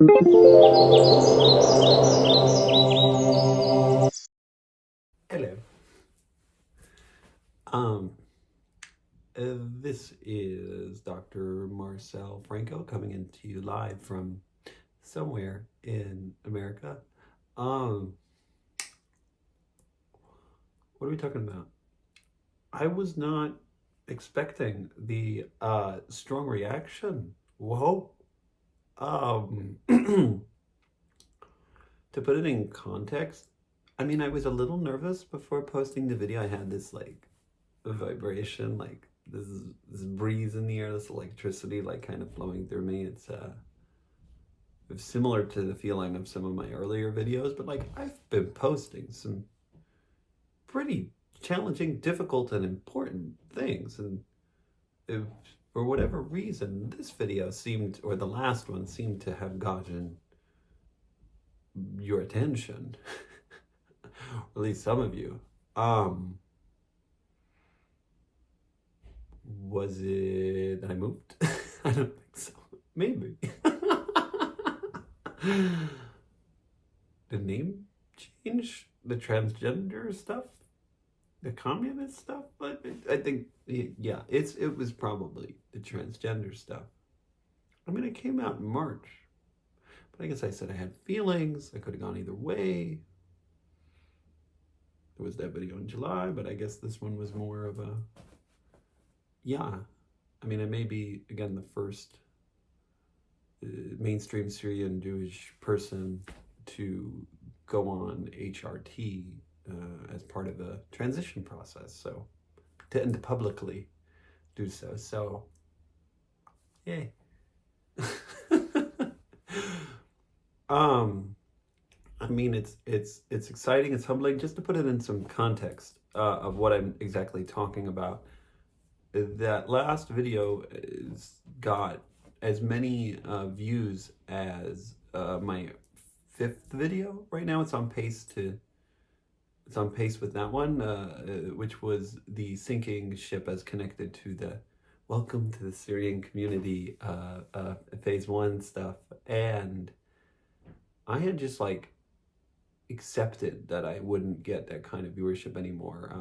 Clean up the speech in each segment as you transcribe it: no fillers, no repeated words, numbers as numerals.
Hello. Um, this is Dr. Marcel Franco coming into you live from somewhere in America. Um, what are we talking about? I was not expecting the strong reaction. Whoa. To put it in context, I mean, I was a little nervous before posting the video. I had this like vibration, like this breeze in the air, this electricity like kind of flowing through me. It's similar to the feeling of some of my earlier videos, but like I've been posting some pretty challenging, difficult, and important things, and if, for whatever reason, this video seemed, or the last one seemed to have gotten your attention, or at least some of you. Um, was it that I moved? I don't think so. Maybe. The name change, the transgender stuff, the communist stuff. But I think, yeah, it was probably the transgender stuff. I mean, it came out in March, but I guess I said I had feelings. I could have gone either way. There was that video in July, but I guess this one was more of a, yeah. I mean, I may be again the first mainstream Syrian Jewish person to go on HRT as part of a transition process. So to publicly do so. So, yay. um, I mean, it's exciting. It's humbling. Just to put it in some context of what I'm exactly talking about. That last video got as many views as my fifth video. Right now, it's on pace with that one, which was the sinking ship as connected to the welcome to the Syrian community phase one stuff, and I had just like accepted that I wouldn't get that kind of viewership anymore.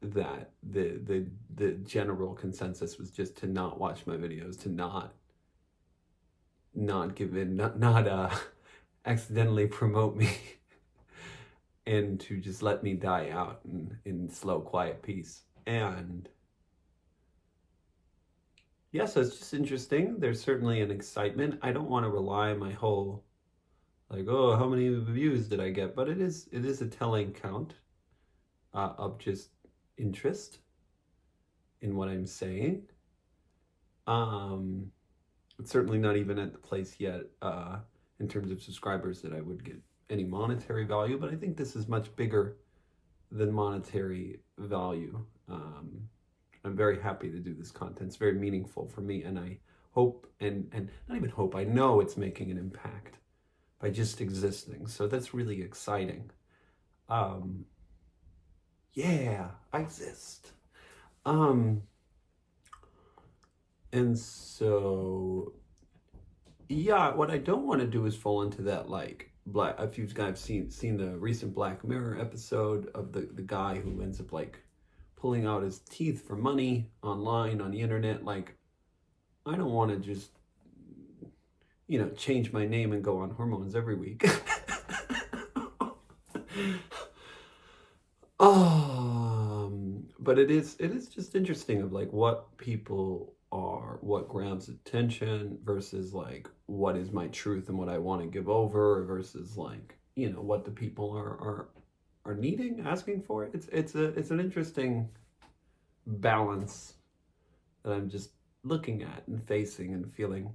That the general consensus was just to not watch my videos, to not give in, not accidentally promote me, and to just let me die out in slow, quiet peace. And yeah, so it's just interesting. There's certainly an excitement. I don't want to rely on my whole like, oh, how many views did I get? But it is a telling count of just interest in what I'm saying. Um, it's certainly not even at the place yet in terms of subscribers that I would get any monetary value, but I think this is much bigger than monetary value. I'm very happy to do this content. It's very meaningful for me, and I hope, and not even hope, I know it's making an impact by just existing. So that's really exciting. Um, yeah, I exist. Um, and so yeah, what I don't want to do is fall into that like black. If you guys seen the recent Black Mirror episode of the guy who ends up like pulling out his teeth for money online on the internet, like I don't want to just change my name and go on hormones every week. But it is just interesting of like what people are, what grabs attention versus like what is my truth and what I want to give over versus like what the people are needing, asking for. It's an interesting balance that I'm just looking at and facing and feeling.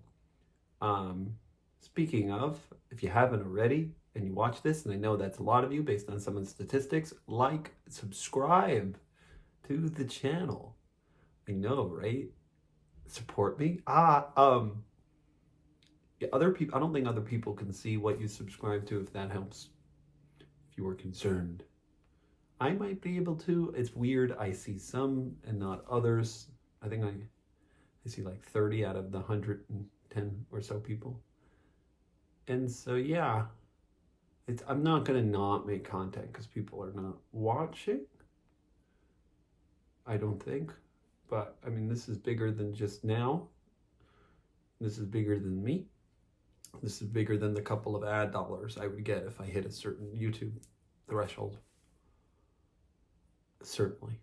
Um, Speaking of, if you haven't already and you watch this, and I know that's a lot of you based on some of the statistics, like, subscribe to the channel. I know, right? Support me. Yeah, other people. I don't think other people can see what you subscribe to. If that helps, if you are concerned, I might be able to. It's weird. I see some and not others. I think I see like 30 out of the 100 10 or so people. And so, yeah, I'm not going to not make content because people are not watching, I don't think. But I mean, this is bigger than just now. This is bigger than me. This is bigger than the couple of ad dollars I would get if I hit a certain YouTube threshold. Certainly.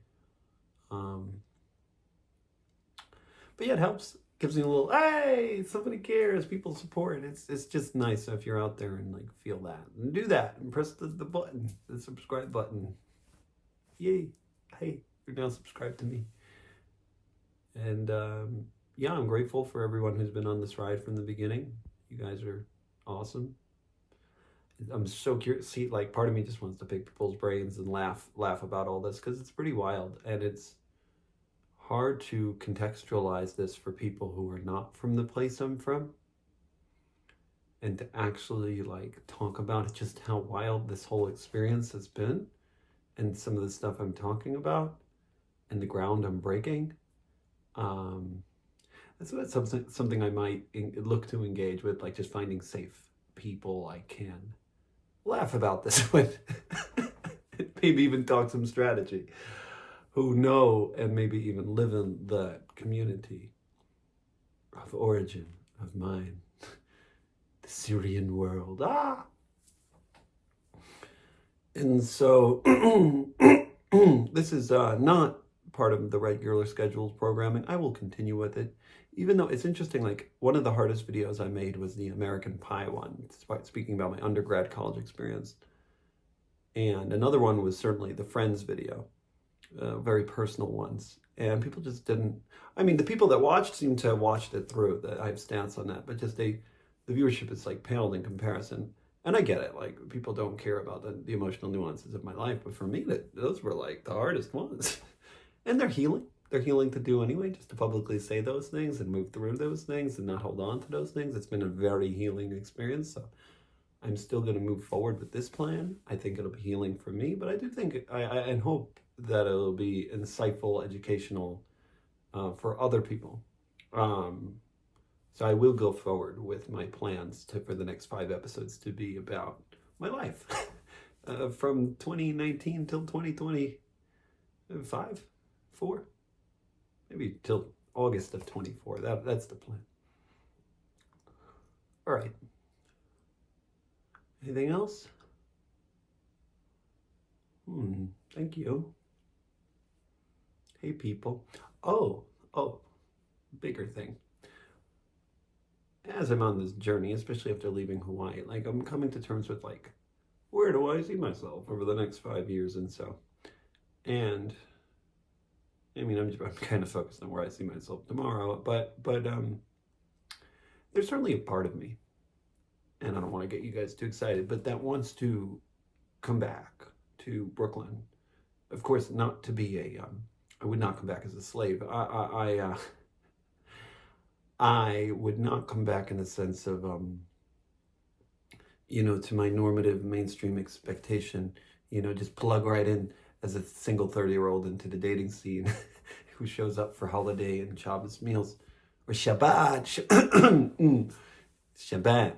But yeah, it helps. Gives me a little, hey, somebody cares, people support. It's just nice if you're out there and like feel that. And do that and press the button, the subscribe button. Yay. Hey, you're now subscribed to me. And yeah, I'm grateful for everyone who's been on this ride from the beginning. You guys are awesome. I'm so curious. See, like, part of me just wants to pick people's brains and laugh about all this because it's pretty wild, and it's hard to contextualize this for people who are not from the place I'm from, and to actually like talk about just how wild this whole experience has been, and some of the stuff I'm talking about, and the ground I'm breaking. That's something I might look to engage with, like just finding safe people I can laugh about this with. Maybe even talk some strategy, who know and maybe even live in that community of origin of mine, the Syrian world. And so this is not part of the regular scheduled programming. I will continue with it, even though it's interesting. Like, one of the hardest videos I made was the American Pie one, speaking about my undergrad college experience. And another one was certainly the Friends video, very personal ones. And people just didn't, I mean, the people that watched seem to have watched it through. I have stats on that, but just the viewership is like paled in comparison. And I get it, like, people don't care about the emotional nuances of my life, but for me, those were like the hardest ones. And they're healing. They're healing to do anyway, just to publicly say those things and move through those things and not hold on to those things. It's been a very healing experience. So I'm still going to move forward with this plan. I think it'll be healing for me, but I do think, I hope that it'll be insightful, educational for other people. So I will go forward with my plans for the next 5 episodes to be about my life from 2019 till 2025, 4, maybe till August of 24. That's the plan. All right. Anything else? Thank you. Hey, people. Oh, bigger thing. As I'm on this journey, especially after leaving Hawaii, like, I'm coming to terms with, like, where do I see myself over the next 5 years and so. And I mean, I'm kind of focused on where I see myself tomorrow, but there's certainly a part of me, and I don't want to get you guys too excited, but that wants to come back to Brooklyn. Of course, not to be I would not come back as a slave. I would not come back in the sense of, to my normative mainstream expectation, just plug right in as a single 30-year-old into the dating scene who shows up for holiday and Shabbos meals, or Shabbat, Shabbat.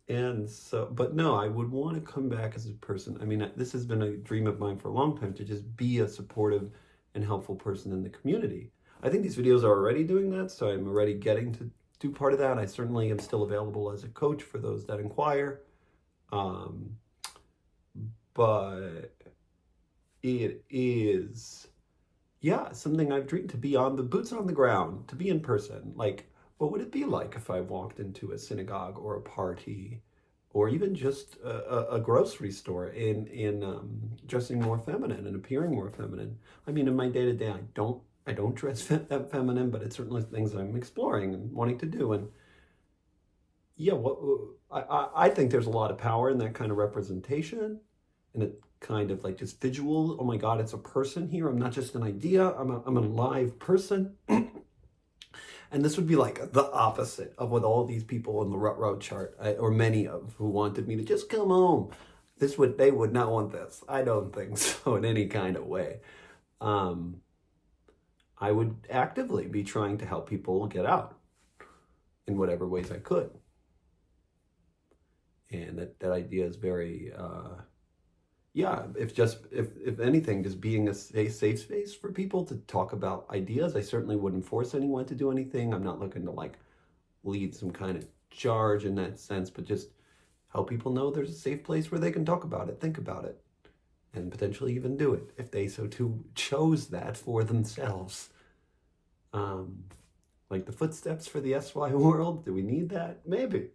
And so, but no, I would want to come back as a person. I mean, this has been a dream of mine for a long time, to just be a supportive and helpful person in the community. I think these videos are already doing that, so I'm already getting to do part of that. I certainly am still available as a coach for those that inquire. But it is, yeah, something I've dreamed, to be on the boots on the ground, to be in person. Like, what would it be like if I walked into a synagogue or a party, or even just a grocery store in dressing more feminine and appearing more feminine? I mean, in my day-to-day, I don't dress that feminine, but it's certainly things I'm exploring and wanting to do. And yeah, I think there's a lot of power in that kind of representation, and it kind of like just visual. Oh my God, it's a person here. I'm not just an idea. I'm a live person. And this would be like the opposite of what all these people on the Rut chart, or many of, who wanted me to just come home. They would not want this. I don't think so in any kind of way. I would actively be trying to help people get out in whatever ways I could. And that idea is very, yeah, if anything, just being a safe space for people to talk about ideas. I certainly wouldn't force anyone to do anything. I'm not looking to like lead some kind of charge in that sense, but just help people know there's a safe place where they can talk about it, think about it, and potentially even do it if they so too chose that for themselves. Um, like the footsteps for the SY world. Do we need that? Maybe.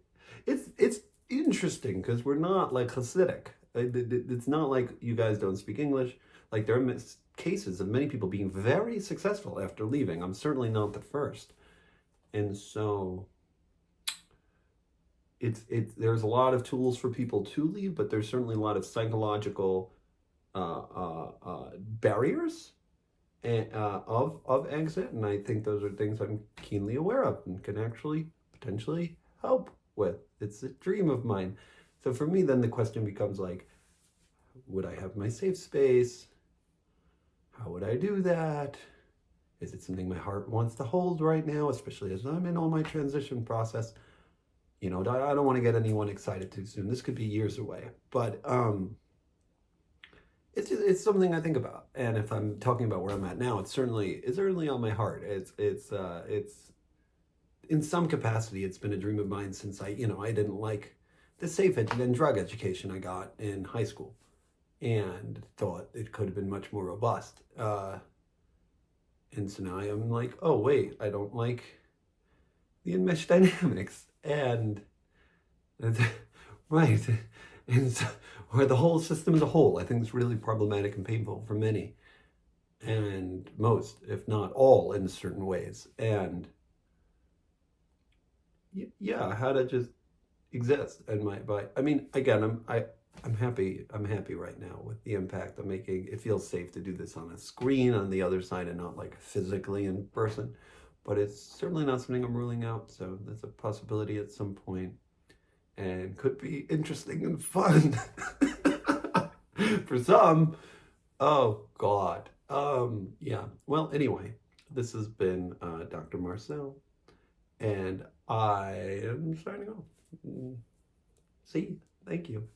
It's interesting because we're not like Hasidic. It's not like you guys don't speak English. Like there are cases of many people being very successful after leaving. I'm certainly not the first, and so it's there's a lot of tools for people to leave, but there's certainly a lot of psychological barriers of exit, and I think those are things I'm keenly aware of and can actually potentially help with. It's a dream of mine. So for me, then the question becomes like, would I have my safe space? How would I do that? Is it something my heart wants to hold right now, especially as I'm in all my transition process? You know, I don't want to get anyone excited too soon. This could be years away, but it's something I think about. And if I'm talking about where I'm at now, it's certainly on my heart. It's in some capacity it's been a dream of mine since I didn't like the safe and drug education I got in high school, and thought it could have been much more robust. And so now I'm like, oh wait, I don't like the enmeshed dynamics, and right, and so, or the whole system as a whole. I think it's really problematic and painful for many, and most, if not all, in certain ways. And yeah, how to just exist. And I mean, again, I'm happy. I'm happy right now with the impact I'm making. It feels safe to do this on a screen on the other side and not like physically in person. But it's certainly not something I'm ruling out. So that's a possibility at some point, and could be interesting and fun for some. Oh God. Yeah. Well, anyway, this has been Dr. Marcel, and I am signing off. See, thank you.